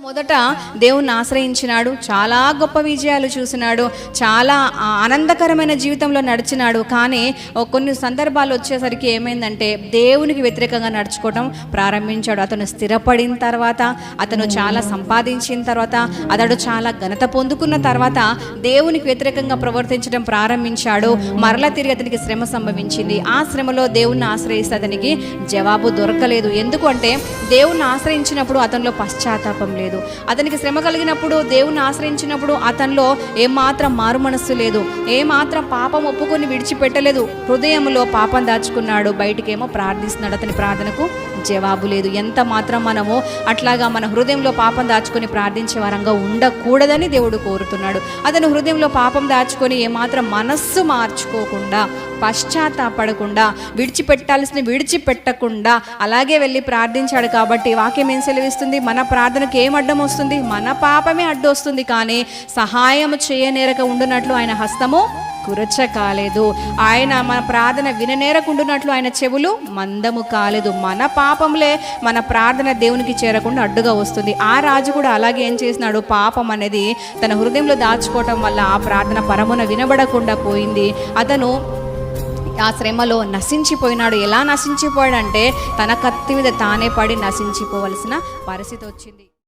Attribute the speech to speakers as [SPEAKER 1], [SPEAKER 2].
[SPEAKER 1] మొదట దేవుణ్ణి ఆశ్రయించినాడు, చాలా గొప్ప విజయాలు చూసినాడు, చాలా ఆనందకరమైన జీవితంలో నడిచినాడు. కానీ కొన్ని సందర్భాలు వచ్చేసరికి ఏమైందంటే దేవునికి వ్యతిరేకంగా నడుచుకోవడం ప్రారంభించాడు. అతను స్థిరపడిన తర్వాత, అతను చాలా సంపాదించిన తర్వాత, అతడు చాలా ఘనత పొందుకున్న తర్వాత దేవునికి వ్యతిరేకంగా ప్రవర్తించడం ప్రారంభించాడు. మరలా తిరిగి అతనికి శ్రమ సంభవించింది. ఆ శ్రమలో దేవుణ్ణి ఆశ్రయిస్తే అతనికి జవాబు దొరకలేదు. ఎందుకంటే దేవుణ్ణి ఆశ్రయించినప్పుడు అతనిలో పశ్చాత్తాపం లేదు. అతనికి శ్రమ కలిగినప్పుడు, దేవుని ఆశ్రయించినప్పుడు అతనిలో ఏమాత్రం మారు మనస్సు లేదు, ఏమాత్రం పాపం ఒప్పుకొని విడిచిపెట్టలేదు. హృదయంలో పాపం దాచుకున్నాడు, బయటికేమో ప్రార్థిస్తున్నాడు. అతని ప్రార్థనకు జవాబు లేదు. ఎంత మాత్రం మనము అట్లాగా మన హృదయంలో పాపం దాచుకొని ప్రార్థించే వారంగా ఉండకూడదని దేవుడు కోరుతున్నాడు. అతను హృదయంలో పాపం దాచుకొని ఏమాత్రం మనస్సు మార్చుకోకుండా, పశ్చాత్తాపడకుండా, విడిచిపెట్టాల్సిన విడిచిపెట్టకుండా అలాగే వెళ్ళి ప్రార్థించాడు. కాబట్టి వాక్యం ఏం సెలవిస్తుంది? మన ప్రార్థనకు ఏం అడ్డం వస్తుంది? మన పాపమే అడ్డు వస్తుంది. కానీ సహాయం చేయనేరక ఉండునట్లు ఆయన హస్తము కురచ కాలేదు. ఆయన మన ప్రార్థన విననేరకుండునట్లు ఆయన చెవులు మందము కాలేదు. మన పాపంలే మన ప్రార్థన దేవునికి చేరకుండా అడ్డుగా వస్తుంది. ఆ రాజు కూడా అలాగే ఏం చేసినాడు? పాపం అనేది తన హృదయంలో దాచుకోవటం వల్ల ఆ ప్రార్థన పరమున వినబడకుండా పోయింది. అతను ఆ శ్రమలో నశించిపోయినాడు. ఎలా నశించిపోయాడంటే తన కత్తి మీద తానే పడి నశించిపోవలసిన పరిస్థితి వచ్చింది.